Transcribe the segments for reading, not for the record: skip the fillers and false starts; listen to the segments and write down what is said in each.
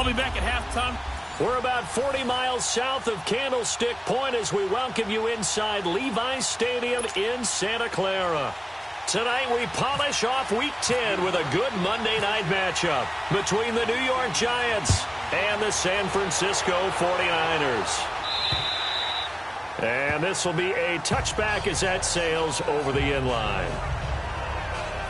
I'll be back at halftime. We're about 40 miles south of Candlestick Point as we welcome you inside Levi's Stadium in Santa Clara. Tonight we polish off Week 10 with a good Monday night matchup between the New York Giants and the San Francisco 49ers. And this will be a touchback as that sails over the inline.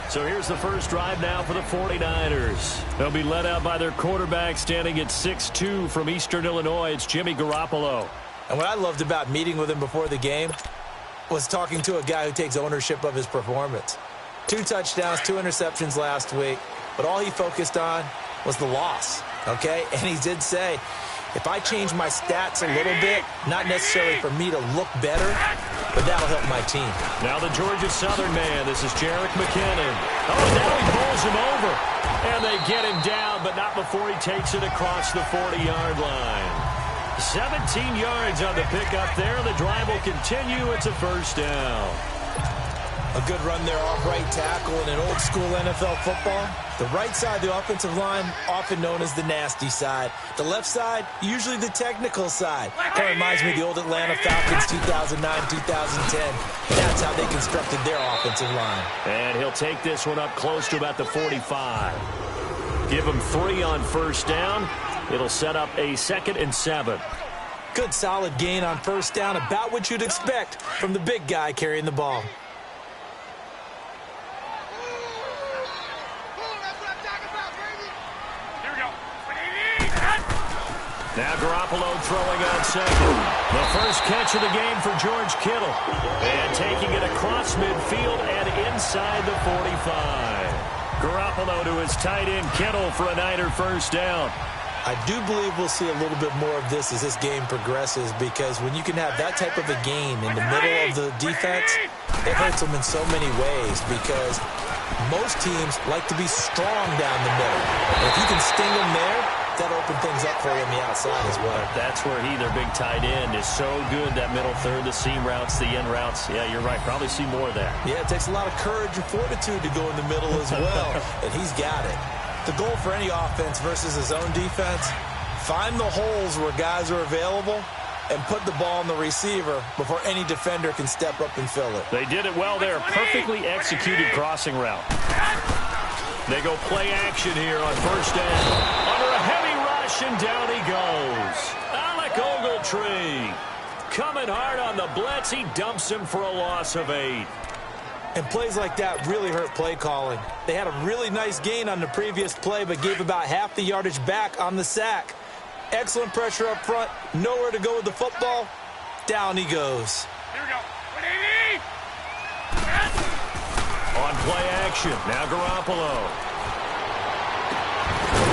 So here's the first drive now for the 49ers. They'll be led out by their quarterback standing at 6'2" from Eastern Illinois. It's Jimmy Garoppolo. And what I loved about meeting with him before the game was talking to a guy who takes ownership of his performance. 2 touchdowns, 2 interceptions last week, but all he focused on was the loss, okay? And he did say, if I change my stats a little bit, not necessarily for me to look better, but that'll help my team. Now the Georgia Southern man, this is Jerick McKinnon. Oh, now he bowls him over. And they get him down, but not before he takes it across the 40-yard line. 17 yards on the pickup there. The drive will continue. It's a first down. A good run there off right tackle in an old-school NFL football. The right side of the offensive line, often known as the nasty side. The left side, usually the technical side. Kind of reminds me of the old Atlanta Falcons 2009-2010. That's how they constructed their offensive line. And he'll take this one up close to about the 45. Give him 3 on first down. It'll set up a 2nd and 7. Good solid gain on first down, about what you'd expect from the big guy carrying the ball. Now Garoppolo throwing on second. The first catch of the game for George Kittle. And taking it across midfield and inside the 45. Garoppolo to his tight end Kittle for a Niner first down. I do believe we'll see a little bit more of this as this game progresses, because when you can have that type of a gain in the middle of the defense, it hurts them in so many ways, because most teams like to be strong down the middle. And if you can sting them there, that open things up for you on the outside as well. That's where their big tight end, is so good, that middle third, the seam routes, the in routes. Yeah, you're right. Probably see more of that. Yeah, it takes a lot of courage and fortitude to go in the middle as well, and he's got it. The goal for any offense versus his own defense, find the holes where guys are available and put the ball on the receiver before any defender can step up and fill it. They did it well there. Perfectly executed crossing route. They go play action here on first down. Under a heavy rush, and down he goes. Alec Ogletree coming hard on the blitz. He dumps him for a loss of 8. And plays like that really hurt play calling. They had a really nice gain on the previous play, but gave about half the yardage back on the sack. Excellent pressure up front. Nowhere to go with the football. Down he goes. Here we go. On play action, now Garoppolo.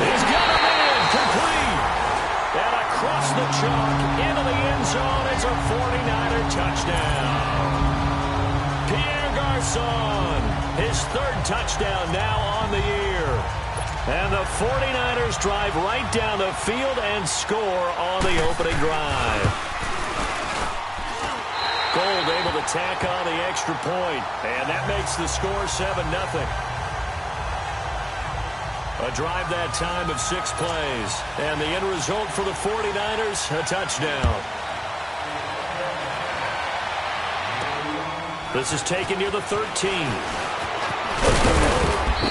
He's got him in, complete. And across the chalk, into the end zone, it's a 49er touchdown. Pierre Garçon, his 3rd touchdown now on the year. And the 49ers drive right down the field and score on the opening drive. Gold able to tack on the extra point, and that makes the score 7-0. A drive that time of 6 plays, and the end result for the 49ers, a touchdown. This is taken near the 13.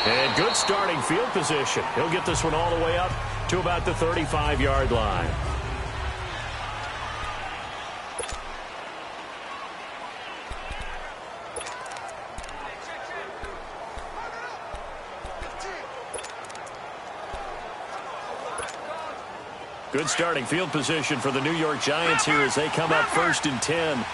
And good starting field position. He'll get this one all the way up to about the 35-yard line. Good starting field position for the New York Giants here as they come up 1st and 10.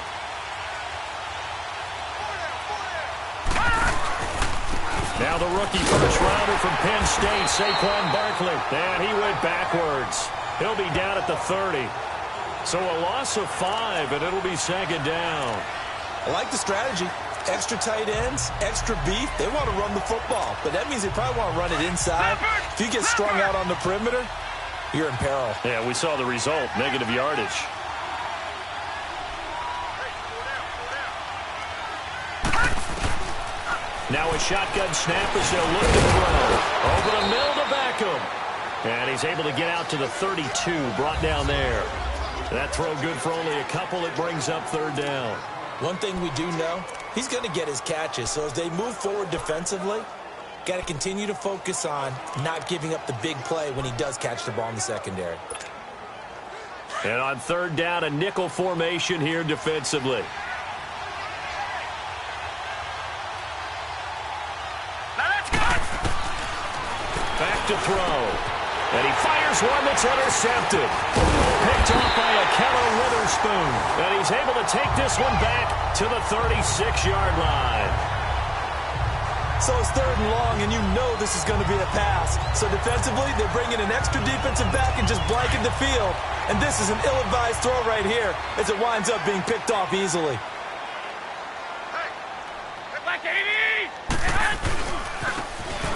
Now the rookie first-rounder from Penn State, Saquon Barkley. And he went backwards. He'll be down at the 30. So a loss of 5, and it'll be 2nd down. I like the strategy. Extra tight ends, extra beef. They want to run the football, but that means they probably want to run it inside. If you get strung out on the perimeter, you're in peril. Yeah, we saw the result, negative yardage. Now a shotgun snap as they'll look to throw. Over the middle to Beckham. And he's able to get out to the 32, brought down there. That throw good for only a couple. It brings up third down. One thing we do know, he's going to get his catches. So as they move forward defensively, got to continue to focus on not giving up the big play when he does catch the ball in the secondary. And on third down, a nickel formation here defensively. Back to throw. And he fires one that's intercepted. Picked off by a Keller Witherspoon. And he's able to take this one back to the 36-yard line. So it's third and long, and you know this is going to be a pass. So defensively, they're bringing an extra defensive back and just blanket the field. And this is an ill-advised throw right here as it winds up being picked off easily.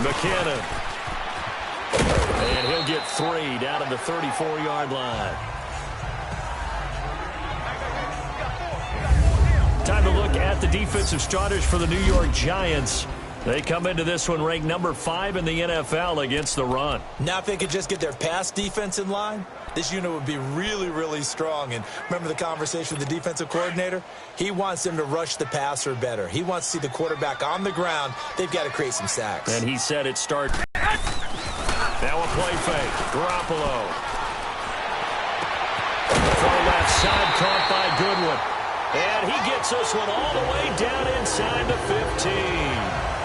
McKinnon. And he'll get 3 down to the 34-yard line. Time to look at the defensive starters for the New York Giants. They come into this one ranked number 5 in the NFL against the run. Now if they could just get their pass defense in line, this unit would be really, really strong. And remember the conversation with the defensive coordinator? He wants them to rush the passer better. He wants to see the quarterback on the ground. They've got to create some sacks. And he said it start. Now a play fake. Garoppolo. Far left side caught by Goodwin. And he gets this one all the way down inside the 15.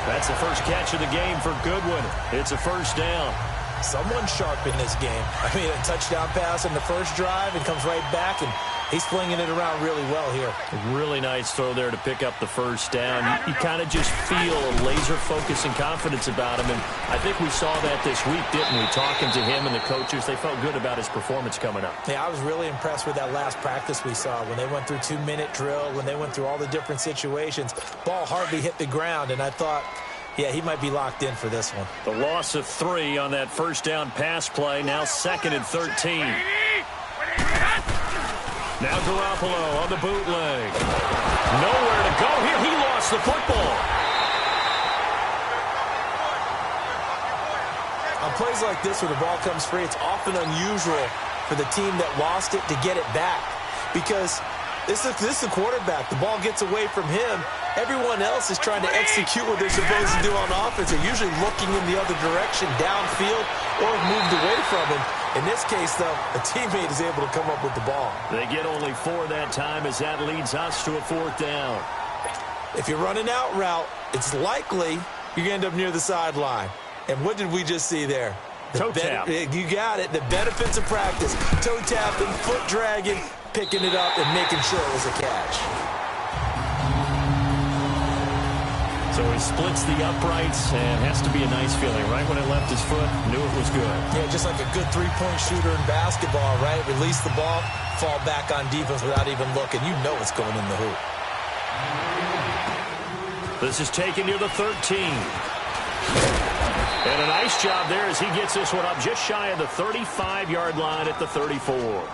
That's the first catch of the game for Goodwin. It's a first down. Someone sharp in this game. I mean, a touchdown pass in the first drive and comes right back, and he's flinging it around really well here. A really nice throw there to pick up the first down. You kind of just feel a laser focus and confidence about him, and I think we saw that this week, didn't we? Talking to him and the coaches, they felt good about his performance coming up. Yeah, I was really impressed with that last practice we saw when they went through 2-minute drill, when they went through all the different situations. Ball hardly hit the ground, and I thought, yeah, he might be locked in for this one. The loss of 3 on that first down pass play. Now 2nd and 13. Now Garoppolo on the bootleg. Nowhere to go here. He lost the football. On plays like this where the ball comes free, it's often unusual for the team that lost it to get it back. Because this is the quarterback. The ball gets away from him. Everyone else is trying to execute what they're supposed to do on offense. They're usually looking in the other direction, downfield, or moved away from him. In this case, though, a teammate is able to come up with the ball. They get only 4 that time as that leads us to a 4th down. If you're running out route, it's likely you're going to end up near the sideline. And what did we just see there? Toe tap. You got it. The benefits of practice. Toe tapping, foot dragging, picking it up, and making sure it was a catch. So he splits the uprights, and has to be a nice feeling. Right when it left his foot, knew it was good. Yeah, just like a good three-point shooter in basketball, right? Release the ball, fall back on defense without even looking. You know it's going in the hoop. This is taken near the 13. And a nice job there as he gets this one up just shy of the 35-yard line at the 34.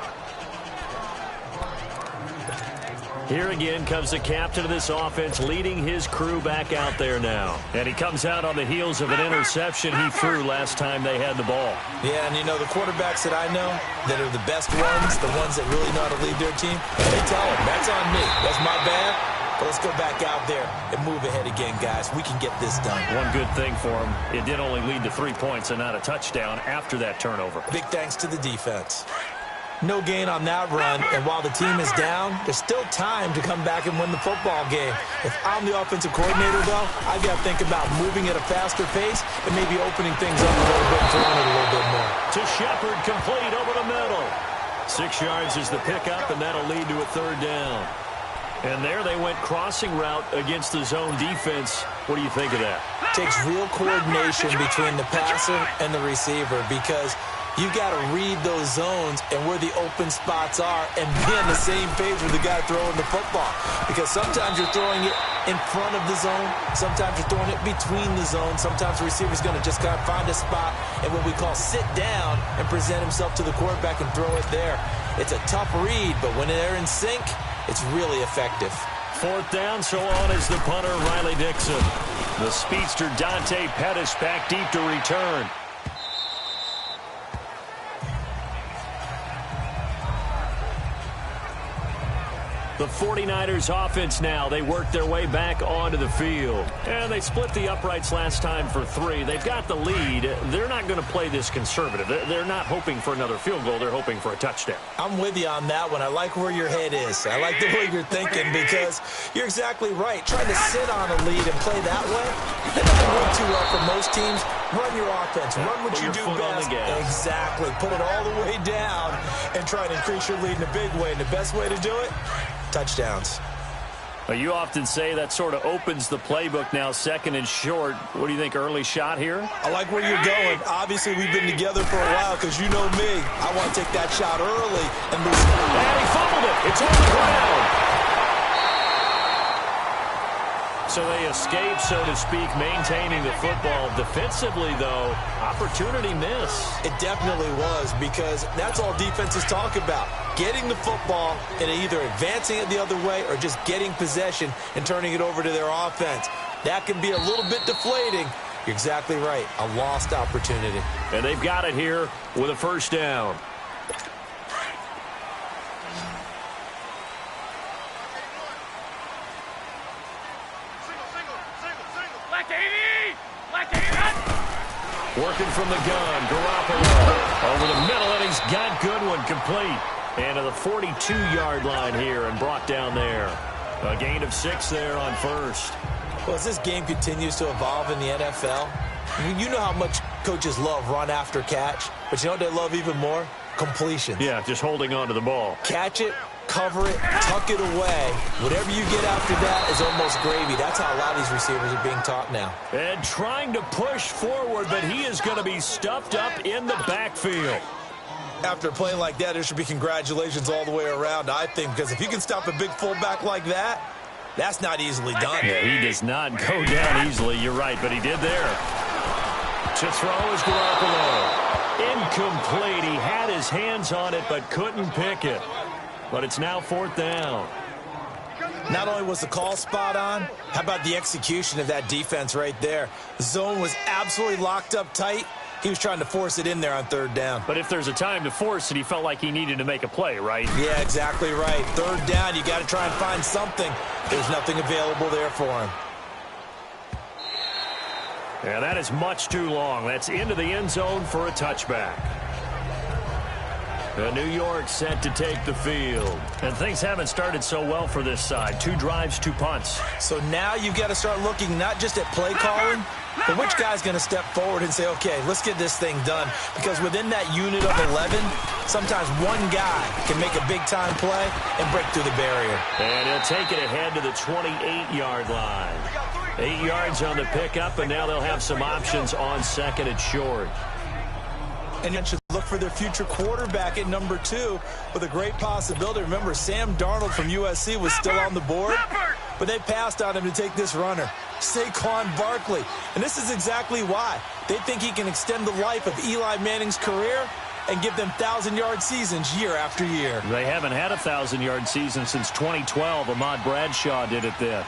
Here again comes the captain of this offense, leading his crew back out there now. And he comes out on the heels of an interception he threw last time they had the ball. Yeah, and you know, the quarterbacks that I know that are the best ones, the ones that really know how to lead their team, they tell them, that's on me. That's my bad. But let's go back out there and move ahead again, guys. We can get this done. One good thing for him, it did only lead to 3 points and not a touchdown after that turnover. Big thanks to the defense. No gain on that run, and while the team is down, there's still time to come back and win the football game. If I'm the offensive coordinator, though, I've got to think about moving at a faster pace and maybe opening things up a little bit and throwing it a little bit more. To Shepard, complete over the middle. 6 yards is the pickup, and that'll lead to a 3rd down. And there they went crossing route against the zone defense. What do you think of that? Takes real coordination between the passer and the receiver because you've got to read those zones and where the open spots are and be on the same page with the guy throwing the football. Because sometimes you're throwing it in front of the zone. Sometimes you're throwing it between the zones. Sometimes the receiver's going to just kind of find a spot and what we call sit down and present himself to the quarterback and throw it there. It's a tough read, but when they're in sync, it's really effective. 4th down, so on is the punter, Riley Dixon. The speedster, Dante Pettis, back deep to return. The 49ers offense now, they work their way back onto the field. And they split the uprights last time for 3. They've got the lead. They're not going to play this conservative. They're not hoping for another field goal. They're hoping for a touchdown. I'm with you on that one. I like where your head is. I like the way you're thinking because you're exactly right. Trying to sit on a lead and play that way, that doesn't work too well for most teams. Run your offense. Run what you do best. Exactly. Put it all the way down and try to increase your lead in a big way. And the best way to do it, touchdowns. Well, you often say that sort of opens the playbook now, 2nd and short. What do you think, early shot here? I like where you're going. Obviously, we've been together for a while because you know me. I want to take that shot early and lose. And he fumbled it. It's on the ground. So they escape, so to speak, maintaining the football. Defensively, though, opportunity miss. It definitely was because that's all defenses talk about. Getting the football and either advancing it the other way or just getting possession and turning it over to their offense. That can be a little bit deflating. You're exactly right. A lost opportunity. And they've got it here with a first down. Working from the gun, Garoppolo over the middle, and he's got Goodwin complete. And to the 42-yard line here and brought down there. A gain of 6 there on first. Well, as this game continues to evolve in the NFL, you know how much coaches love run after catch, but you know what they love even more? Completions. Yeah, just holding on to the ball. Catch it, cover it, tuck it away. Whatever you get after that is almost gravy. That's how a lot of these receivers are being taught now. And trying to push forward, but he is going to be stuffed up in the backfield. After a play like that, there should be congratulations all the way around, I think, because if you can stop a big fullback like that, that's not easily done. Yeah, he does not go down easily, you're right, but he did there. To throw is Garoppolo. Incomplete. He had his hands on it, but couldn't pick it. But it's now 4th down. Not only was the call spot on, how about the execution of that defense right there? The zone was absolutely locked up tight. He was trying to force it in there on 3rd down. But if there's a time to force it, he felt like he needed to make a play, right? Yeah, exactly right. 3rd down, you got to try and find something. There's nothing available there for him. Yeah, that is much too long. That's into the end zone for a touchback. New York set to take the field. And things haven't started so well for this side. 2 drives, 2 punts. So now you've got to start looking not just at play calling, but which guy's going to step forward and say, okay, let's get this thing done. Because within that unit of 11, sometimes one guy can make a big-time play and break through the barrier. And he'll take it ahead to the 28-yard line. 8 yards on the pickup, and now they'll have some options on 2nd and short. And you should look for their future quarterback at number 2 with a great possibility. Remember, Sam Darnold from USC was still on the board, but they passed on him to take this runner, Saquon Barkley. And this is exactly why. They think he can extend the life of Eli Manning's career and give them 1,000-yard seasons year after year. They haven't had a 1,000-yard season since 2012. Ahmad Bradshaw did it then.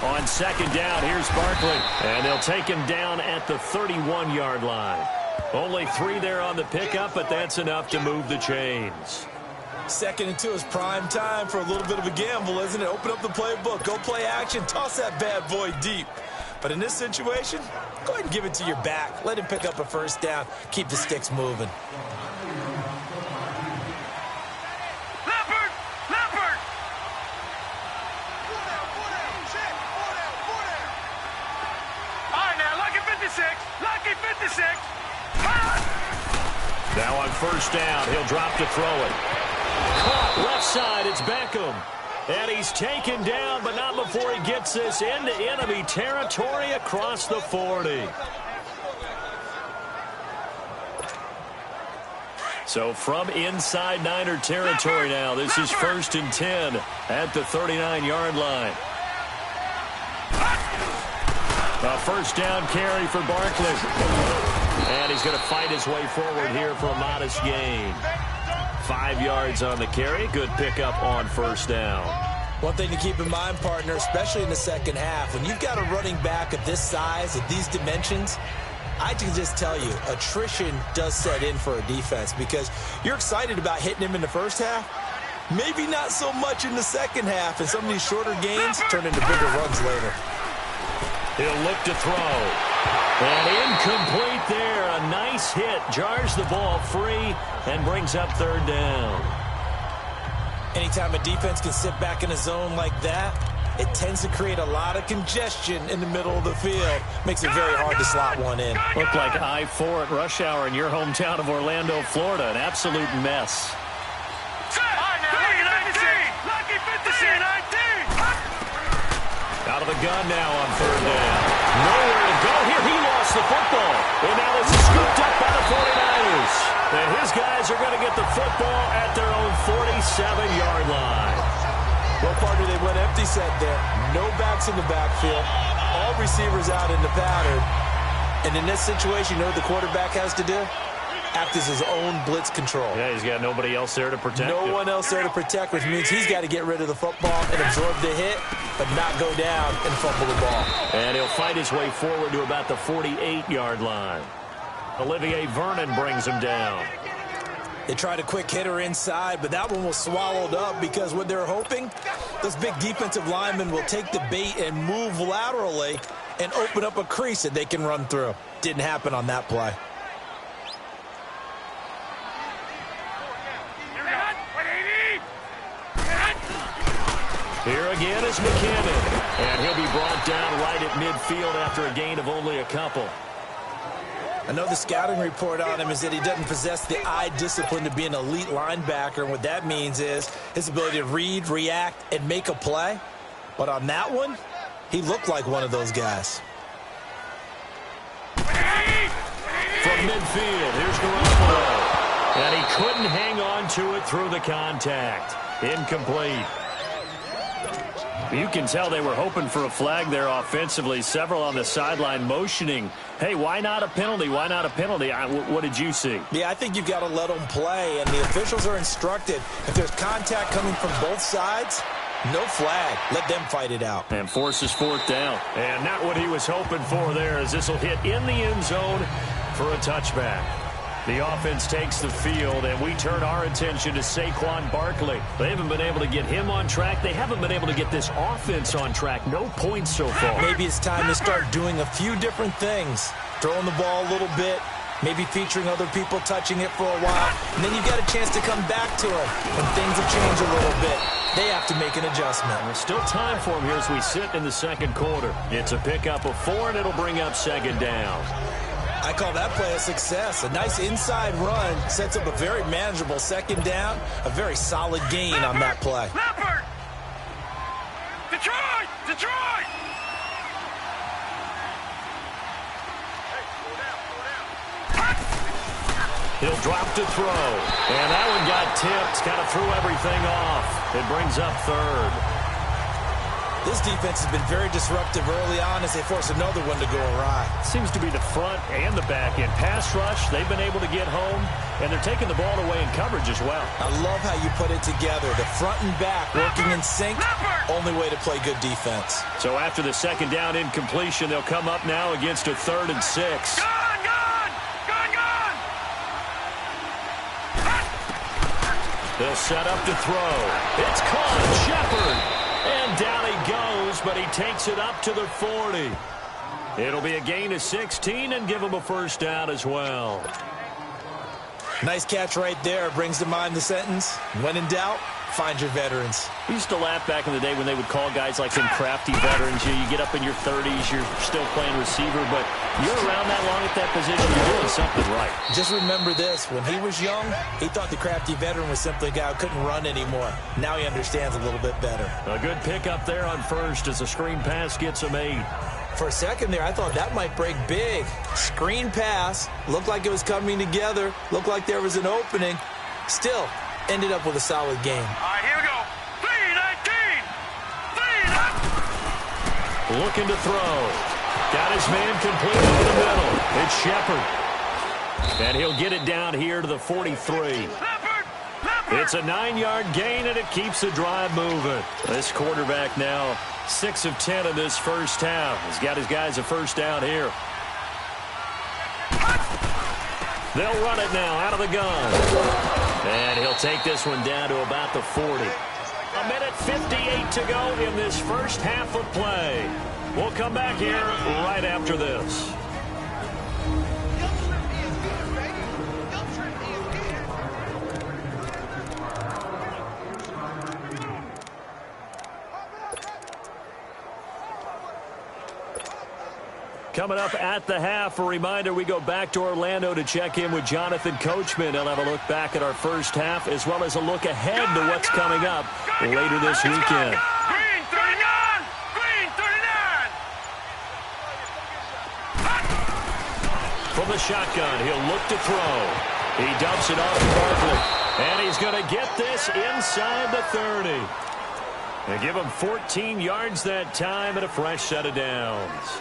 On 2nd down, here's Barkley. And they'll take him down at the 31-yard line. Only 3 there on the pickup, but that's enough to move the chains. 2nd and 2 is prime time for a little bit of a gamble, isn't it? Open up the playbook, go play action, toss that bad boy deep. But in this situation, go ahead and give it to your back. Let him pick up a 1st down. Keep the sticks moving. Now on 1st down, he'll drop to throw it. Caught left side, it's Beckham. And he's taken down, but not before he gets this into enemy territory across the 40. So from inside Niner territory now, this is 1st and 10 at the 39-yard line. A 1st down carry for Barkley. And he's going to fight his way forward here for a modest gain. 5 yards on the carry. Good pickup on 1st down. One thing to keep in mind, partner, especially in the second half, when you've got a running back of this size, of these dimensions, I can just tell you, attrition does set in for a defense because you're excited about hitting him in the first half. Maybe not so much in the second half, and some of these shorter gains turn into bigger runs later. He'll look to throw. And incomplete there. A nice hit. Jars the ball free and brings up third down. Anytime a defense can sit back in a zone like that, it tends to create a lot of congestion in the middle of the field. Makes it very hard to slot one in. Looked like I-4 at rush hour in your hometown of Orlando, Florida. An absolute mess. Out of the gun now on third down. Nowhere to go here. He lost the football. And now this is scooped up by the 49ers. And his guys are going to get the football at their own 47-yard line. Well, partner, they went empty set there. No backs in the backfield. All receivers out in the pattern. And in this situation, you know what the quarterback has to do? Act as his own blitz control. Yeah, he's got nobody else there to protect him. No one else there to protect, which means he's got to get rid of the football and absorb the hit, but not go down and fumble the ball. And he'll fight his way forward to about the 48-yard line. Olivier Vernon brings him down. They tried a quick hitter inside, but that one was swallowed up because what they're hoping, those big defensive linemen will take the bait and move laterally and open up a crease that they can run through. Didn't happen on that play. Here again is McKinnon, and he'll be brought down right at midfield after a gain of only a couple. I know the scouting report on him is that he doesn't possess the eye discipline to be an elite linebacker, and what that means is his ability to read, react, and make a play. But on that one, he looked like one of those guys. From midfield, here's Garoppolo. And he couldn't hang on to it through the contact. Incomplete. You can tell they were hoping for a flag there offensively. Several on the sideline motioning, hey, why not a penalty? Why not a penalty? What did you see? Yeah, I think you've got to let them play, and the officials are instructed. If there's contact coming from both sides, no flag. Let them fight it out. And forces fourth down. And not what he was hoping for there, as this will hit in the end zone for a touchback. The offense takes the field, and we turn our attention to Saquon Barkley. They haven't been able to get him on track. They haven't been able to get this offense on track. No points so far. Maybe it's time to start doing a few different things. Throwing the ball a little bit, maybe featuring other people touching it for a while, and then you've got a chance to come back to it. And things have changed a little bit. They have to make an adjustment. There's still time for him here as we sit in the second quarter. It's a pickup of 4, and it'll bring up second down. I call that play a success. A nice inside run sets up a very manageable second down, a very solid gain on that play. Leopard! Detroit! Detroit! He'll drop to throw. And that one got tipped. Kind of threw everything off. It brings up third. This defense has been very disruptive early on as they force another one to go awry. Seems to be the front and the back end. Pass rush, they've been able to get home, and they're taking the ball away in coverage as well. I love how you put it together. The front and back working in sync, only way to play good defense. So after the second down incompletion, they'll come up now against a 3rd and 6. Gone! Gone! Gone! Gone! They'll set up to throw. It's caught. Shepard. And down he goes, but he takes it up to the 40. It'll be a gain of 16 and give him a first down as well. Nice catch right there. Brings to mind the sentence, when in doubt, find your veterans. We used to laugh back in the day when they would call guys like some crafty veterans. You get up in your 30s, you're still playing receiver, but you're around that long at that position, you're doing something right. Just remember this. When he was young, he thought the crafty veteran was simply a guy who couldn't run anymore. Now he understands a little bit better. A good pickup there on first as the screen pass gets him 8. For a second there, I thought that might break big. Screen pass. Looked like it was coming together. Looked like there was an opening. Still, ended up with a solid game. All right, here we go. 3-19. 3-19. Looking to throw. Got his man complete over the middle. It's Shepard. And he'll get it down here to the 43. Leopard! It's a 9-yard gain, and it keeps the drive moving. This quarterback now 6 of 10 in this first half. He's got his guys a first down here. They'll run it now out of the gun. And he'll take this one down to about the 40. A minute 58 to go in this first half of play. We'll come back here right after this. Coming up at the half, a reminder, we go back to Orlando to check in with Jonathan Coachman. He'll have a look back at our first half as well as a look ahead to what's coming up later this weekend. Green 39! Green 39! From the shotgun, he'll look to throw. He dumps it off to Barkley. And he's going to get this inside the 30. They give him 14 yards that time and a fresh set of downs.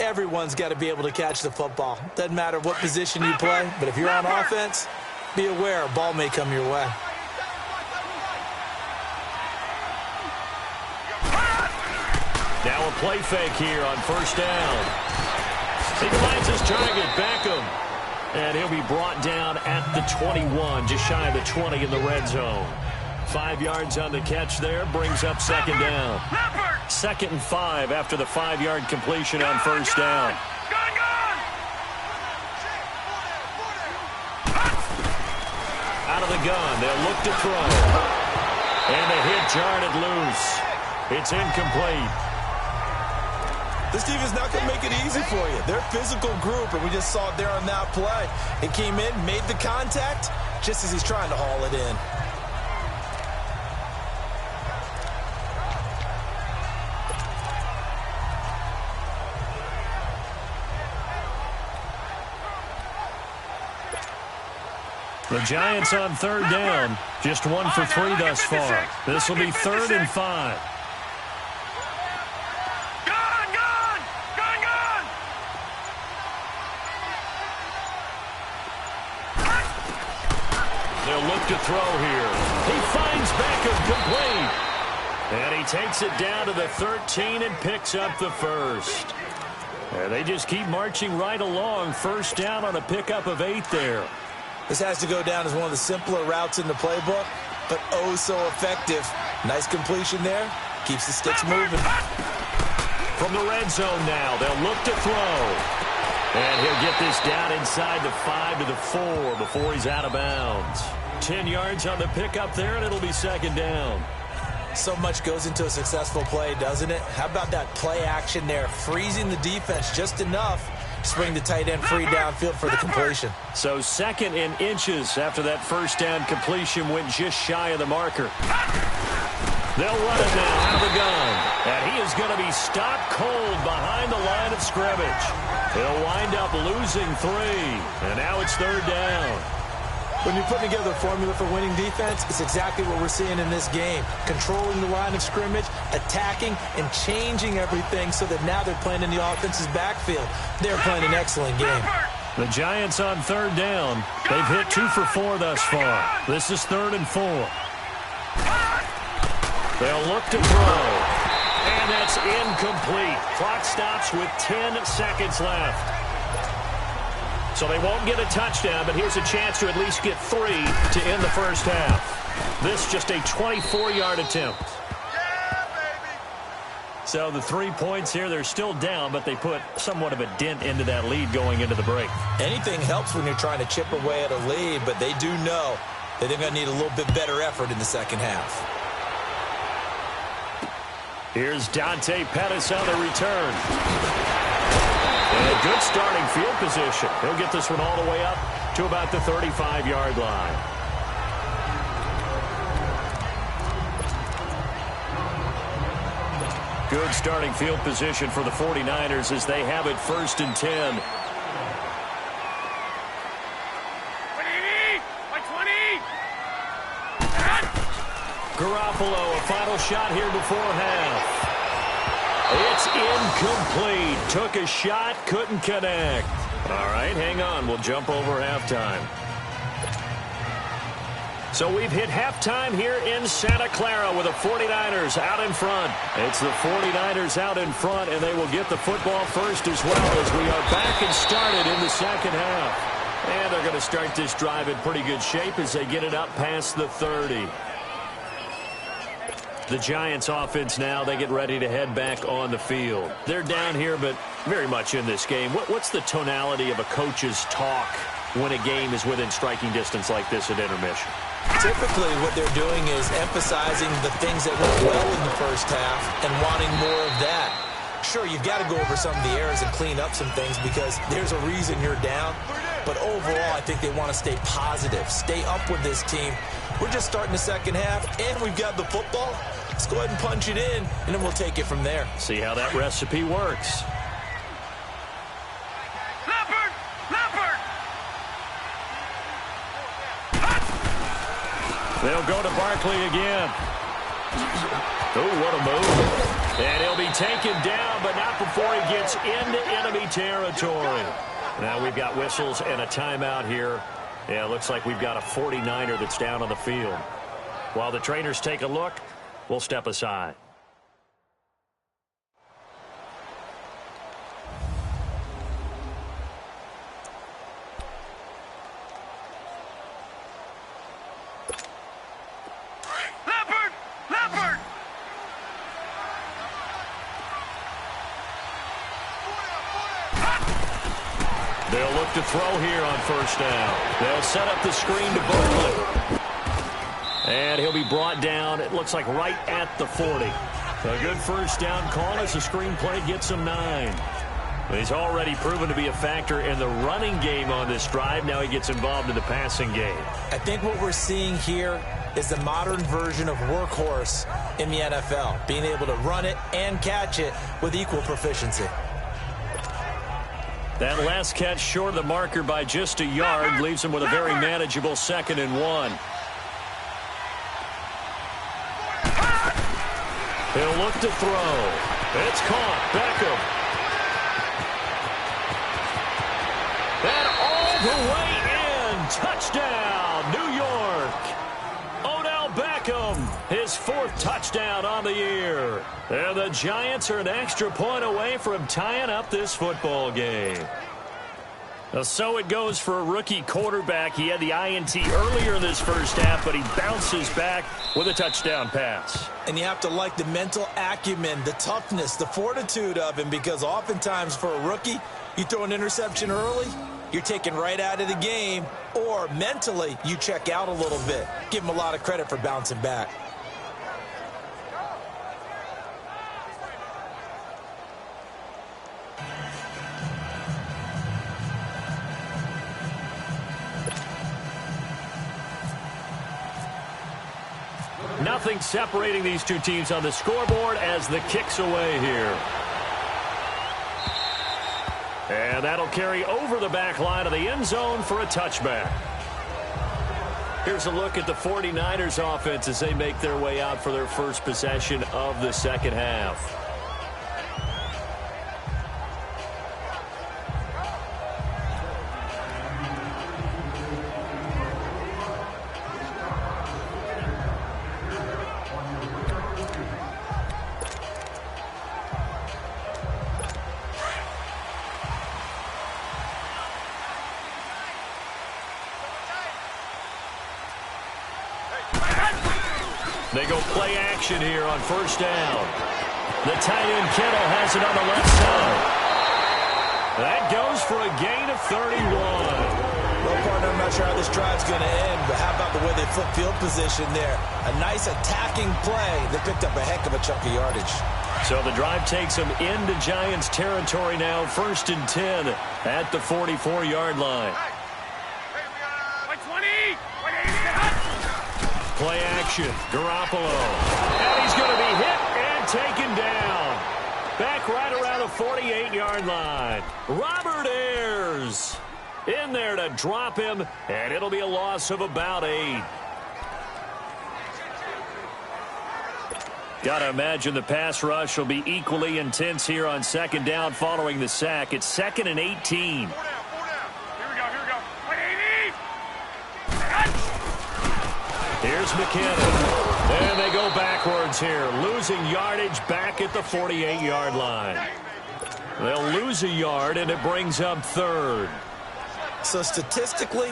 Everyone's got to be able to catch the football. Doesn't matter what position you play, but if you're on offense, be aware a ball may come your way. Now a play fake here on first down. He finds his target, Beckham. And he'll be brought down at the 21, just shy of the 20 in the red zone. 5 yards on the catch there, brings up second down. 2nd and 5 after the 5-yard completion on first down. Out of the gun, they'll look to throw. And the hit jarred it loose. It's incomplete. This team is not going to make it easy for you. They're a physical group, and we just saw it there on that play. It came in, made the contact, just as he's trying to haul it in. The Giants on third down, just 1 for 3 thus far. This will be 3rd and 5. They'll look to throw here. He finds Beckham complete. And he takes it down to the 13 and picks up the first. And they just keep marching right along. First down on a pickup of 8 there. This has to go down as one of the simpler routes in the playbook, but oh so effective. Nice completion there. Keeps the sticks moving. From the red zone now, they'll look to throw. And he'll get this down inside the 5 to the 4 before he's out of bounds. 10 yards on the pickup there, and it'll be second down. So much goes into a successful play, doesn't it? How about that play action there? Freezing the defense just enough. Spring the tight end free downfield for the completion. So 2nd in inches after that first down completion went just shy of the marker. They'll run it now out of the gun. And he is going to be stopped cold behind the line of scrimmage. He'll wind up losing 3. And now it's 3rd down. When you're putting together a formula for winning defense, it's exactly what we're seeing in this game. Controlling the line of scrimmage, attacking, and changing everything so that now they're playing in the offense's backfield. They're playing an excellent game. The Giants on 3rd down. They've hit 2 for 4 thus far. This is 3rd and 4. They'll look to throw. And that's incomplete. Clock stops with 10 seconds left. So they won't get a touchdown, but here's a chance to at least get 3 to end the first half. This just a 24-yard attempt. So the 3 points here, they're still down, but they put somewhat of a dent into that lead going into the break. Anything helps when you're trying to chip away at a lead, but they do know that they're going to need a little bit better effort in the second half. Here's Dante Pettis on the return. And a good starting field position. He'll get this one all the way up to about the 35-yard line. Good starting field position for the 49ers as they have it 1st and 10. Garoppolo, a final shot here before half. It's incomplete. Took a shot, couldn't connect. All right, hang on. We'll jump over halftime. So we've hit halftime here in Santa Clara with the 49ers out in front. It's the 49ers out in front, and they will get the football first as well as we are back and started in the second half. And they're going to start this drive in pretty good shape as they get it up past the 30. The Giants offense now, they get ready to head back on the field. They're down here, but very much in this game. What's the tonality of a coach's talk when a game is within striking distance like this at intermission? Typically, what they're doing is emphasizing the things that went well in the first half and wanting more of that. Sure, you've got to go over some of the errors and clean up some things because there's a reason you're down. But overall, I think they want to stay positive, stay up with this team. We're just starting the second half, and we've got the football. Let's go ahead and punch it in, and then we'll take it from there. See how that recipe works. Leopard! Leopard! They'll go to Barkley again. Oh, what a move. And he'll be taken down, but not before he gets into enemy territory. Now we've got whistles and a timeout here. Yeah, it looks like we've got a 49er that's down on the field. While the trainers take a look, we'll step aside. Leopard! Leopard! They'll look to throw here on first down. They'll set up the screen to Barkley. And he'll be brought down, it looks like right at the 40. A good first down call as the screenplay gets him 9. He's already proven to be a factor in the running game on this drive. Now he gets involved in the passing game. I think what we're seeing here is the modern version of workhorse in the NFL, being able to run it and catch it with equal proficiency. That last catch short of the marker by just a yard leaves him with a very manageable 2nd and 1. He'll look to throw. It's caught. Beckham. And all the way in. Touchdown, New York. Odell Beckham, his 4th touchdown on the year. And the Giants are an extra point away from tying up this football game. So it goes for a rookie quarterback. He had the INT earlier in this first half, but he bounces back with a touchdown pass. And you have to like the mental acumen, the toughness, the fortitude of him, because oftentimes for a rookie, you throw an interception early, you're taken right out of the game, or mentally you check out a little bit. Give him a lot of credit for bouncing back. Nothing separating these two teams on the scoreboard as the kick's away here. And that'll carry over the back line of the end zone for a touchback. Here's a look at the 49ers offense as they make their way out for their first possession of the second half. They go play action here on first down. The tight end Kittle has it on the left side. That goes for a gain of 31. Well, partner, I'm not sure how this drive's going to end, but how about the way they flip field position there? A nice attacking play. They picked up a heck of a chunk of yardage. So the drive takes them into Giants territory now, 1st and 10 at the 44-yard line. Play action, Garoppolo. And he's going to be hit and taken down. Back right around the 48-yard line. Robert Ayers in there to drop him, and it'll be a loss of about 8. Got to imagine the pass rush will be equally intense here on second down following the sack. It's 2nd and 18. Here's McKinnon. And they go backwards here, losing yardage back at the 48-yard line. They'll lose a yard, and it brings up 3rd. So statistically,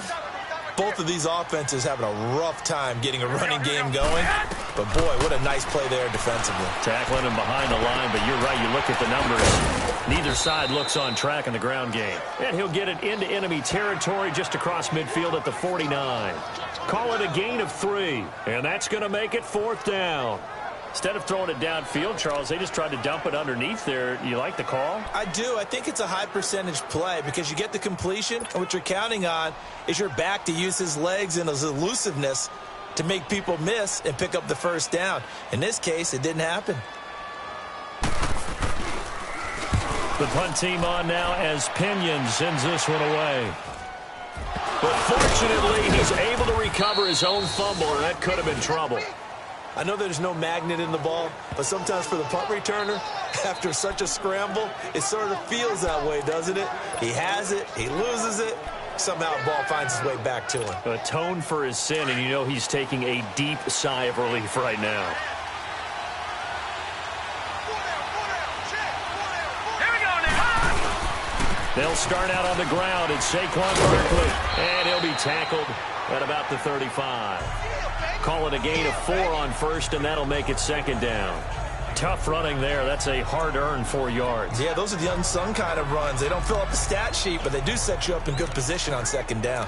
both of these offenses having a rough time getting a running game going. But, boy, what a nice play there defensively. Tackling him behind the line, but you're right. You look at the numbers. Neither side looks on track in the ground game. And he'll get it into enemy territory just across midfield at the 49. Call it a gain of 3. And that's going to make it 4th down. Instead of throwing it downfield, Charles, they just tried to dump it underneath there. You like the call? I do. I think it's a high percentage play because you get the completion, and what you're counting on is your back to use his legs and his elusiveness to make people miss and pick up the first down. In this case, it didn't happen. The punt team on now as Pinion sends this one away. But fortunately, he's able to recover his own fumble, and that could have been trouble. I know there's no magnet in the ball, but sometimes for the punt returner, after such a scramble, it sort of feels that way, doesn't it? He has it, he loses it, somehow the ball finds its way back to him. Atone for his sin, and you know he's taking a deep sigh of relief right now. Here we go now. They'll start out on the ground. It's Saquon Barkley, and he'll be tackled at about the 35. Call it a gain of 4 on first, and that'll make it 2nd down. Tough running there. That's a hard-earned 4 yards. Yeah, those are the unsung kind of runs. They don't fill up the stat sheet, but they do set you up in good position on 2nd down.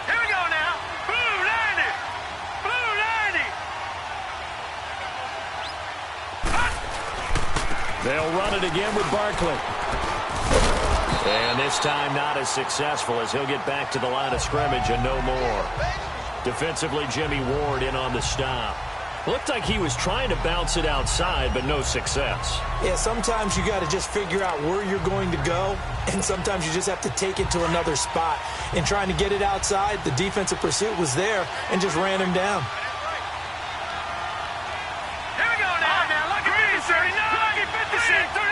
Here we go now. Blue 90. Blue 90. They'll run it again with Barkley. And this time not as successful as he'll get back to the line of scrimmage and no more. Defensively, Jimmy Ward in on the stop. Looked like he was trying to bounce it outside, but no success. Yeah, sometimes you got to just figure out where you're going to go, and sometimes you just have to take it to another spot. In trying to get it outside, the defensive pursuit was there and just ran him down. Here we go now. Lucky 39. Lucky 56. 39.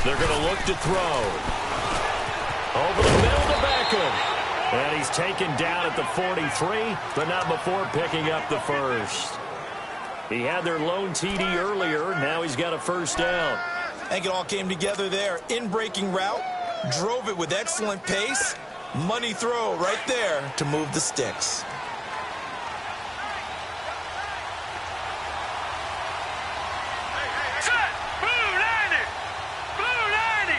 They're going to look to throw. Over the middle to Beckham. And he's taken down at the 43, but not before picking up the first. He had their lone TD earlier. Now he's got a first down. I think it all came together there. In-breaking route, drove it with excellent pace. Money throw right there to move the sticks. Set. Blue 90. Blue 90.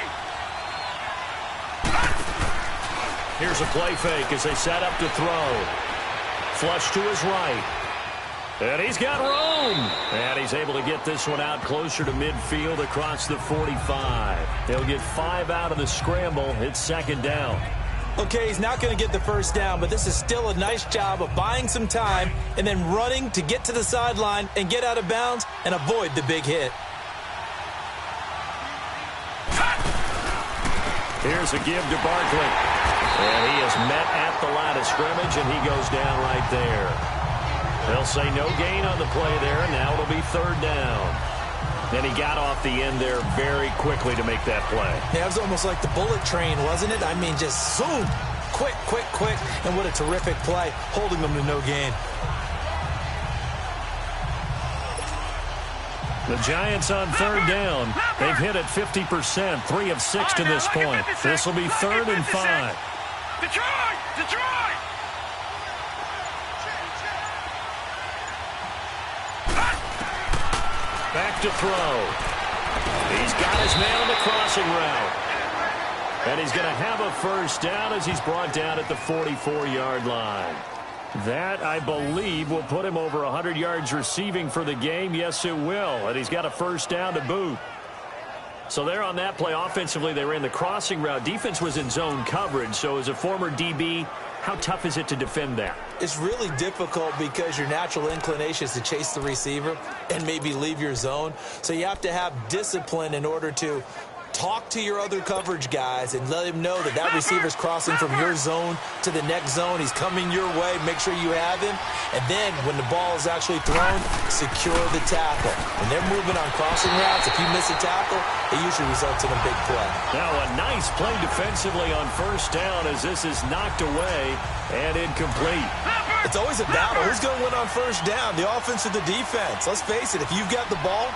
Here's a play fake as they set up to throw. Flush to his right. And he's got room. And he's able to get this one out closer to midfield across the 45. They'll get 5 out of the scramble. It's 2nd down. Okay, he's not going to get the first down, but this is still a nice job of buying some time and then running to get to the sideline and get out of bounds and avoid the big hit. Here's a give to Barkley. And he is met at the line of scrimmage, and he goes down right there. They'll say no gain on the play there, and now it'll be 3rd down. And he got off the end there very quickly to make that play. Yeah, it was almost like the bullet train, wasn't it? I mean, just zoom. Quick, quick, quick. And what a terrific play, holding them to no gain. The Giants on 3rd down. They've hit it 50%, 3 of 6 to this point. This will be 3rd and 5. Detroit! Detroit! Back to throw. He's got his man on the crossing route. And he's going to have a first down as he's brought down at the 44-yard line. That, I believe, will put him over 100 yards receiving for the game. Yes, it will. And he's got a first down to boot. So there on that play, offensively, they ran the crossing route. Defense was in zone coverage. So as a former DB, how tough is it to defend that? It's really difficult because your natural inclination is to chase the receiver and maybe leave your zone. So you have to have discipline in order to talk to your other coverage guys and let him know that that receiver's crossing from your zone to the next zone. He's coming your way. Make sure you have him. And then when the ball is actually thrown, secure the tackle. When they're moving on crossing routes, if you miss a tackle, it usually results in a big play. Now a nice play defensively on first down as this is knocked away and incomplete. It's always a battle. Who's going to win on first down, the offense or the defense? Let's face it, if you've got the ball,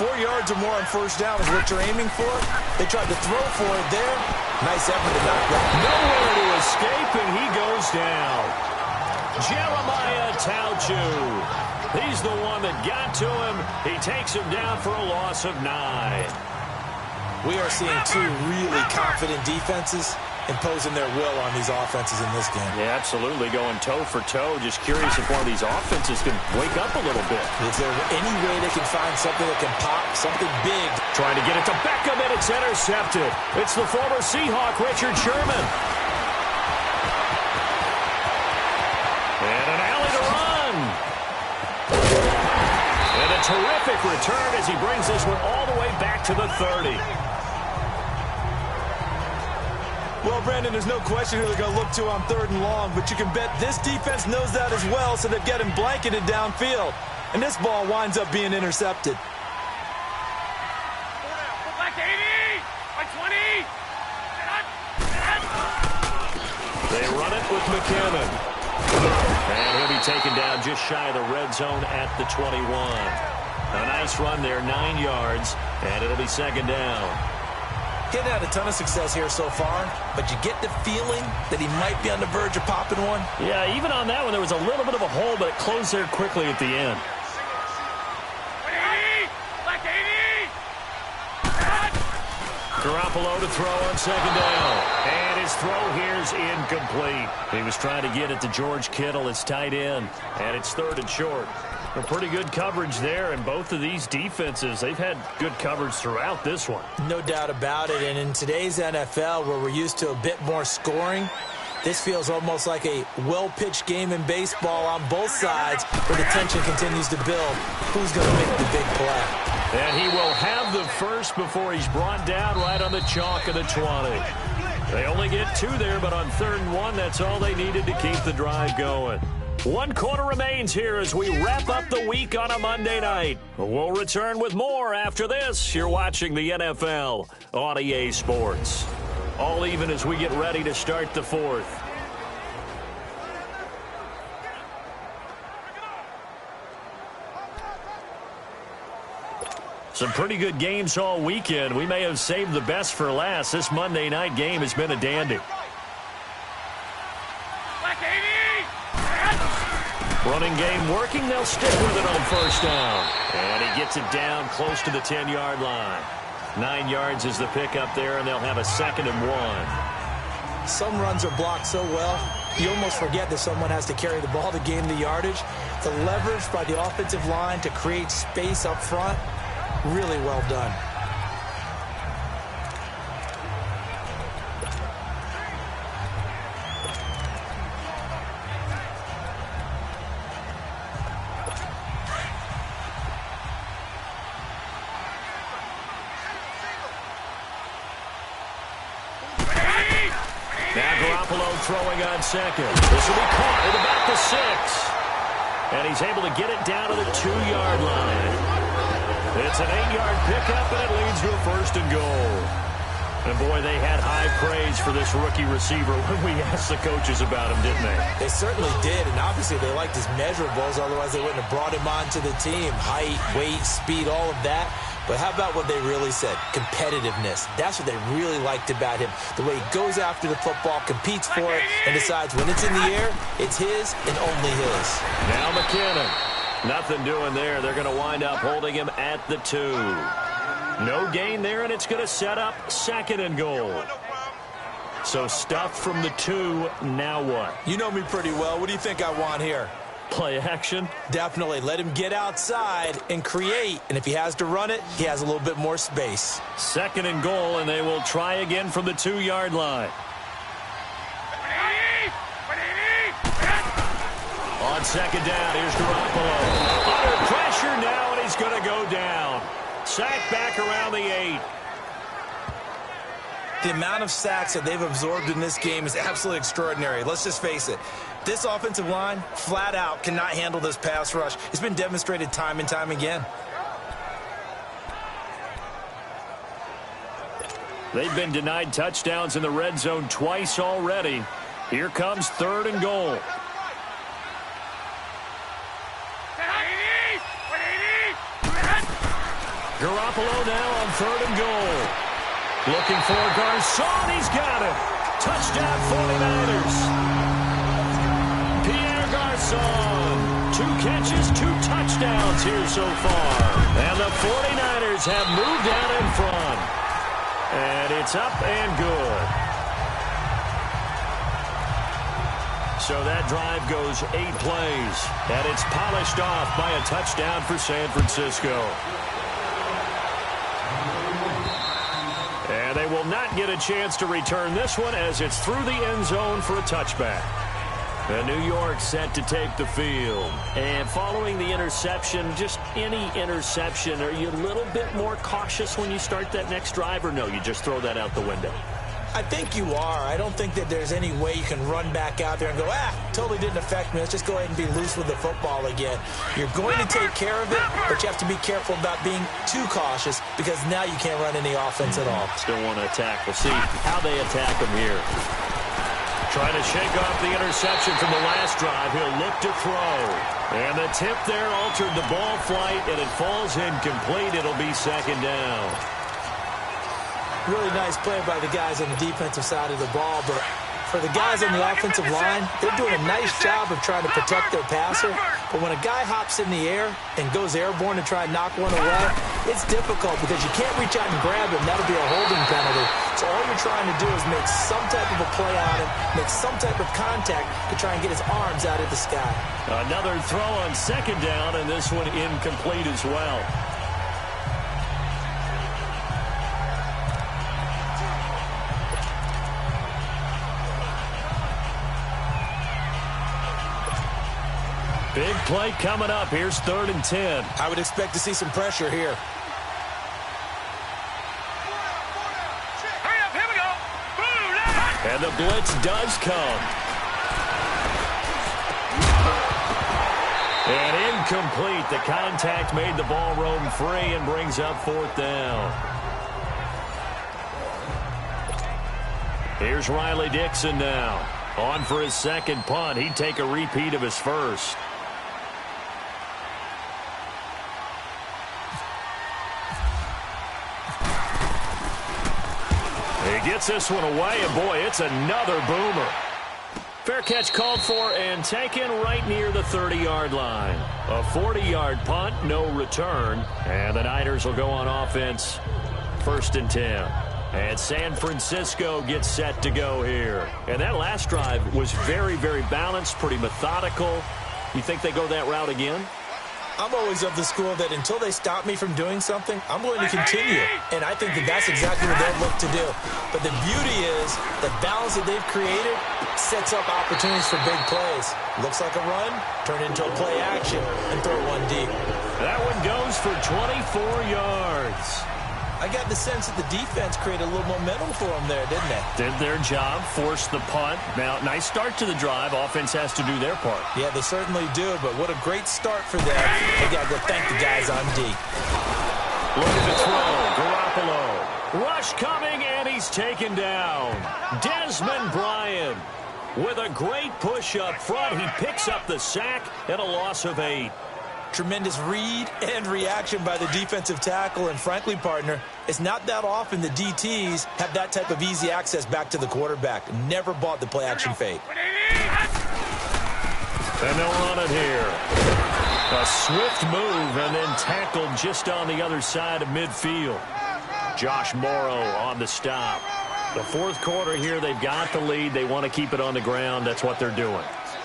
4 yards or more on first down is what you're aiming for. They tried to throw for it there. Nice effort to knock that. Nowhere to escape, and he goes down. Jeremiah Tauchu. He's the one that got to him. He takes him down for a loss of 9. We are seeing two really confident defenses imposing their will on these offenses in this game. Yeah, absolutely, going toe for toe. Just curious if one of these offenses can wake up a little bit. Is there any way they can find something that can pop, something big? Trying to get it to Beckham, and it's intercepted. It's the former Seahawk, Richard Sherman. And an alley to run. And a terrific return as he brings this one all the way back to the 30. Well, Brandon, there's no question who they're going to look to on 3rd and long, but you can bet this defense knows that as well, so they've got him blanketed downfield. And this ball winds up being intercepted. Back to 80, by 20. They run it with McKinnon. And he'll be taken down just shy of the red zone at the 21. A nice run there, 9 yards, and it'll be 2nd down. He's had a ton of success here so far, but you get the feeling that he might be on the verge of popping one. Yeah, even on that one, there was a little bit of a hole, but it closed there quickly at the end. 80, back to 80. Garoppolo to throw on 2nd down. And his throw here is incomplete. He was trying to get it to George Kittle, his tight end, and it's 3rd and short. A pretty good coverage there, and both of these defenses, they've had good coverage throughout this one. No doubt about it, and in today's NFL, where we're used to a bit more scoring, this feels almost like a well-pitched game in baseball on both sides, where the tension continues to build. Who's going to make the big play? And he will have the first before he's brought down right on the chalk of the 20. They only get 2 there, but on 3rd and 1, that's all they needed to keep the drive going. 1 quarter remains here as we wrap up the week on a Monday night. We'll return with more after this. You're watching the NFL on EA Sports. All even as we get ready to start the 4th. Some pretty good games all weekend. We may have saved the best for last. This Monday night game has been a dandy. Back 80. Running game working. They'll stick with it on 1st down. And he gets it down close to the 10-yard line. 9 yards is the pickup there, and they'll have a 2nd and 1. Some runs are blocked so well, you almost forget that someone has to carry the ball to gain the yardage. The leverage by the offensive line to create space up front, really well done. Now Garoppolo throwing on 2nd. This will be caught at about the 6. And he's able to get it down to the 2-yard line. It's an 8-yard pickup, and it leads to a 1st and goal. And, boy, they had high praise for this rookie receiver when we asked the coaches about him, didn't they? They certainly did, and obviously they liked his measurables, otherwise they wouldn't have brought him onto the team. Height, weight, speed, all of that. But how about what they really said? Competitiveness. That's what they really liked about him. The way he goes after the football, competes for it, and decides when it's in the air, it's his and only his. Now McKinnon. Nothing doing there. They're going to wind up holding him at the 2. No gain there, and it's going to set up 2nd and goal. So stuffed from the 2. Now what? You know me pretty well. What do you think I want here? Play action? Definitely. Let him get outside and create. And if he has to run it, he has a little bit more space. 2nd and goal, and they will try again from the 2-yard line. On 2nd down, here's Garoppolo. Under pressure now, and he's going to go down. Sacked back around the 8. The amount of sacks that they've absorbed in this game is absolutely extraordinary. Let's just face it. This offensive line, flat out, cannot handle this pass rush. It's been demonstrated time and time again. They've been denied touchdowns in the red zone twice already. Here comes 3rd and goal. Garoppolo now on 3rd and goal. Looking for Garcon. He's got him. Touchdown 49ers. Pierre Garcon. 2 catches, 2 touchdowns here so far. And the 49ers have moved out in front. And it's up and good. So that drive goes 8 plays. And it's polished off by a touchdown for San Francisco. And they will not get a chance to return this one as it's through the end zone for a touchback. And New York set to take the field. And following the interception, just any interception, are you a little bit more cautious when you start that next drive, or no, you just throw that out the window? I think you are. I don't think that there's any way you can run back out there and go, totally didn't affect me. Let's just go ahead and be loose with the football again. You're going to take care of it, but you have to be careful about being too cautious because now you can't run any offense at all. Still want to attack. We'll see how they attack them here. Trying to shake off the interception from the last drive. He'll look to throw. And the tip there altered the ball flight, and it falls incomplete. It'll be 2nd down. Really nice play by the guys on the defensive side of the ball, but for the guys on the offensive line, they're doing a nice job of trying to protect their passer. But when a guy hops in the air and goes airborne to try and knock one away, it's difficult because you can't reach out and grab him. That'll be a holding penalty. So all you're trying to do is make some type of a play on him, make some type of contact to try and get his arms out of the sky. Another throw on 2nd down, and this one incomplete as well. Big play coming up. Here's 3rd and 10. I would expect to see some pressure here. Hurry up, here we go. And the blitz does come. And incomplete. The contact made the ball roam free and brings up 4th down. Here's Riley Dixon now. On for his 2nd punt. He'd take a repeat of his first. He gets this one away, and boy, it's another boomer. Fair catch called for and taken right near the 30-yard line. A 40-yard punt, no return, and the Niners will go on offense. 1st and 10. And San Francisco gets set to go here. And that last drive was very, very balanced, pretty methodical. You think they go that route again? I'm always of the school that until they stop me from doing something, I'm going to continue. And I think that that's exactly what they'll look to do. But the beauty is the balance that they've created sets up opportunities for big plays. Looks like a run, turn into a play action, and throw one deep. That one goes for 24 yards. I got the sense that the defense created a little momentum for them there, didn't they? Did their job, forced the punt. Now, nice start to the drive. Offense has to do their part. Yeah, they certainly do, but what a great start for them. They got to go thank the guys on D. Looking to throw. Garoppolo. Rush coming, and he's taken down. Desmond Bryant with a great push up front. He picks up the sack and a loss of 8. Tremendous read and reaction by the defensive tackle. And frankly, partner, it's not that often the DTs have that type of easy access back to the quarterback. Never bought the play-action fake. And they'll run it here. A swift move and then tackled just on the other side of midfield. Josh Morrow on the stop. The 4th quarter here, they've got the lead. They want to keep it on the ground. That's what they're doing.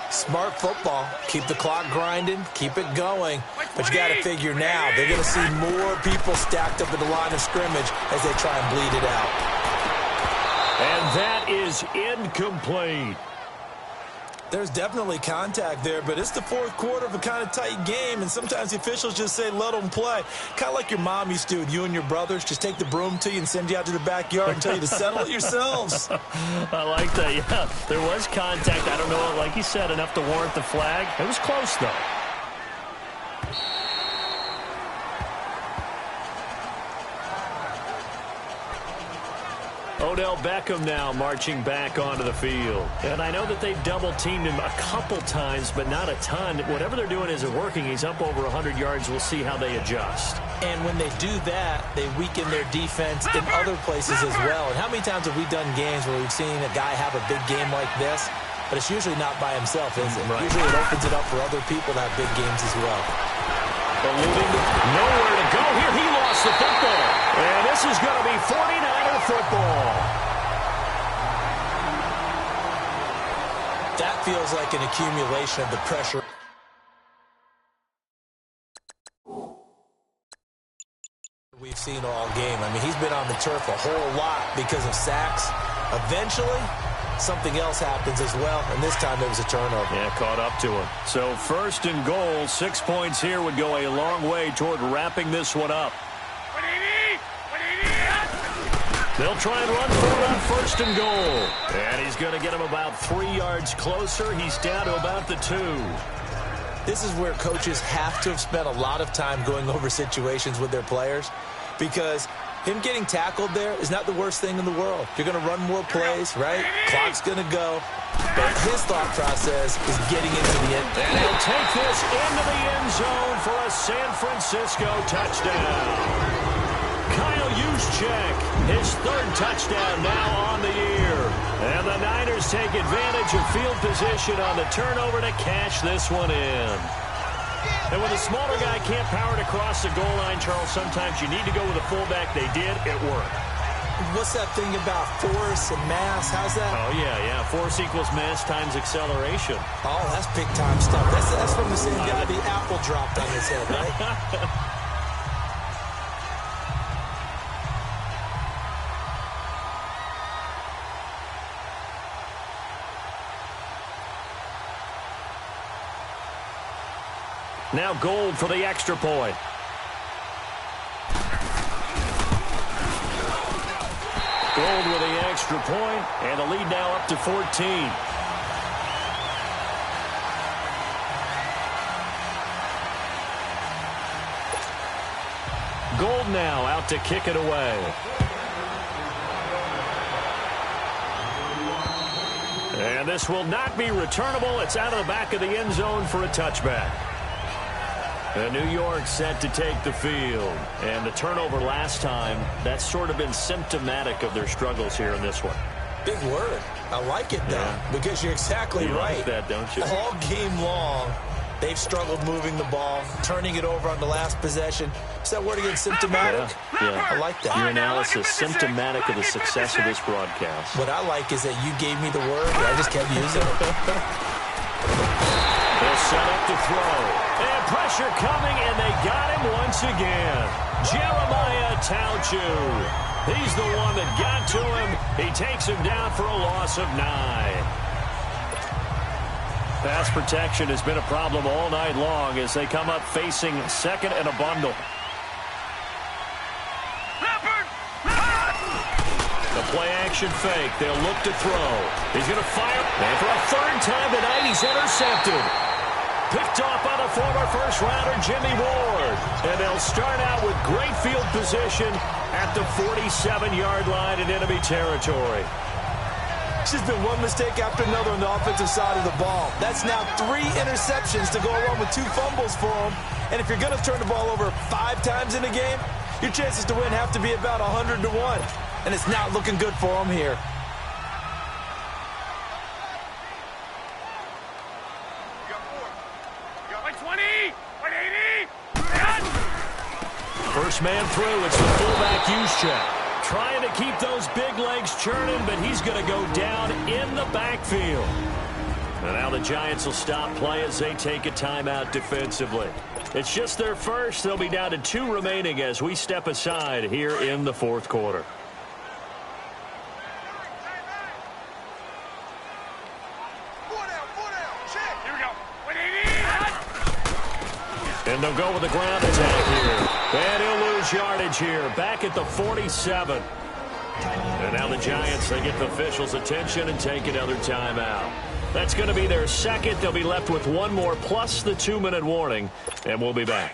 Smart football. Keep the clock grinding. Keep it going. But you got to figure now, they're going to see more people stacked up at the line of scrimmage as they try and bleed it out. And that is incomplete. There's definitely contact there, but it's the 4th quarter of a kind of tight game, and sometimes the officials just say, let them play. Kind of like your mom used to with you and your brothers. Just take the broom to you and send you out to the backyard and tell you to settle it yourselves. I like that, yeah. There was contact. I don't know, like you said, enough to warrant the flag. It was close, though. Odell Beckham now marching back onto the field. And I know that they've double-teamed him a couple times, but not a ton. Whatever they're doing isn't working. He's up over 100 yards. We'll see how they adjust. And when they do that, they weaken their defense in other places as well. And how many times have we done games where we've seen a guy have a big game like this? But it's usually not by himself, is it? Right. Usually it opens it up for other people to have big games as well. Nowhere to go here. He lost the football. And this is going to be 49er football. That feels like an accumulation of the pressure we've seen all game. I mean, he's been on the turf a whole lot because of sacks. Eventually, something else happens as well, and this time it was a turnover. Yeah, caught up to him. So 1st and goal, 6 points here would go a long way toward wrapping this one up. They'll try and run for it on 1st and goal. And he's going to get him about 3 yards closer. He's down to about the 2. This is where coaches have to have spent a lot of time going over situations with their players, because him getting tackled there is not the worst thing in the world. You're going to run more plays, right? Clock's going to go. But his thought process is getting into the end. And he'll take this into the end zone for a San Francisco touchdown. Kyle Juszczyk, his 3rd touchdown now on the year. And the Niners take advantage of field position on the turnover to cash this one in. And when the smaller guy can't power it across the goal line, Charles, sometimes you need to go with a fullback. They did. It worked. What's that thing about force and mass? How's that? Oh, yeah. Force equals mass times acceleration. Oh, that's big-time stuff. That's from the same guy the apple dropped on his head, right? Now Gold for the extra point. Gold with the extra point, and the lead now up to 14. Gold now out to kick it away. And this will not be returnable. It's out of the back of the end zone for a touchback. And New York set to take the field. And the turnover last time, that's sort of been symptomatic of their struggles here in this one. Big word. I like it, though, because you're exactly right. You like that, don't you? All game long, they've struggled moving the ball, turning it over on the last possession. Is that word again, symptomatic? Yeah. I like that. Your analysis, symptomatic of the success of this broadcast. What I like is that you gave me the word, and I just kept using it. They'll set up to throw. And pressure coming, and they got him once again. Jeremiah Tauchu. He's the one that got to him. He takes him down for a loss of 9. Pass protection has been a problem all night long as they come up facing 2nd and a bundle. The play-action fake. They'll look to throw. He's going to fire. And for a 3rd time tonight, he's intercepted. Picked off by the former first-rounder Jimmy Ward. And they'll start out with great field position at the 47-yard line in enemy territory. It's just been one mistake after another on the offensive side of the ball. That's now 3 interceptions to go along with 2 fumbles for him. And if you're going to turn the ball over 5 times in a game, your chances to win have to be about 100 to 1. And it's not looking good for him here. First man through, it's the fullback Juszczyk. Trying to keep those big legs churning, but he's going to go down in the backfield. And now the Giants will stop play as they take a timeout defensively. It's just their first. They'll be down to 2 remaining as we step aside here in the 4th quarter. And they'll go with the ground attack here. And he'll lose yardage here. Back at the 47. And now the Giants, they get the officials' attention and take another timeout. That's going to be their 2nd. They'll be left with 1 more plus the 2-minute warning. And we'll be back.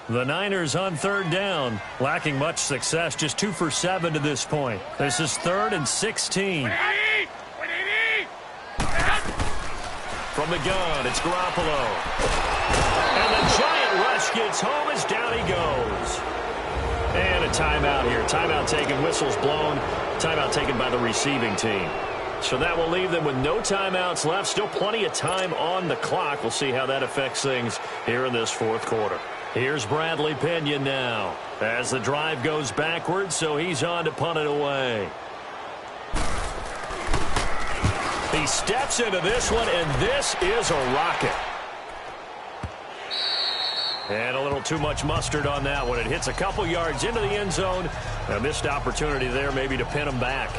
The Niners on third down, lacking much success, just 2 for 7 to this point. This is 3rd and 16. From the gun, it's Garoppolo. And the giant rush gets home as down he goes. And a timeout here. Timeout taken, whistles blown. Timeout taken by the receiving team. So that will leave them with no timeouts left. Still plenty of time on the clock. We'll see how that affects things here in this fourth quarter. Here's Bradley Pinion now as the drive goes backwards, so he's on to punt it away. He steps into this one, and this is a rocket. And a little too much mustard on that one. It hits a couple yards into the end zone. A missed opportunity there maybe to pin him back.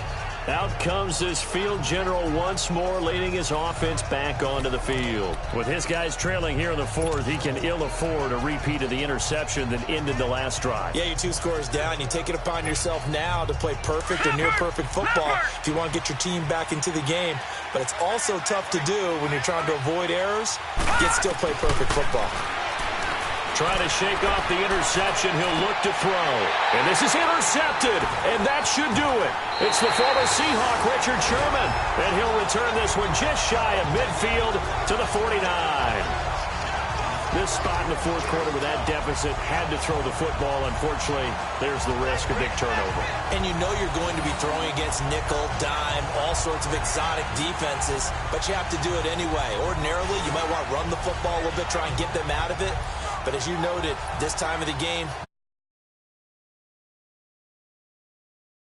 Out comes this field general once more, leading his offense back onto the field. With his guys trailing here in the fourth, he can ill afford a repeat of the interception that ended the last drive. Yeah, you're 2 scores down. You take it upon yourself now to play perfect or near-perfect football if you want to get your team back into the game. But it's also tough to do when you're trying to avoid errors, yet still play perfect football. Trying to shake off the interception. He'll look to throw. And this is intercepted. And that should do it. It's the former Seahawk, Richard Sherman. And he'll return this one just shy of midfield to the 49. This spot in the fourth quarter with that deficit, had to throw the football. Unfortunately, there's the risk of big turnover. And you know you're going to be throwing against nickel, dime, all sorts of exotic defenses, but you have to do it anyway. Ordinarily, you might want to run the football a little bit, try and get them out of it. But as you noted, this time of the game,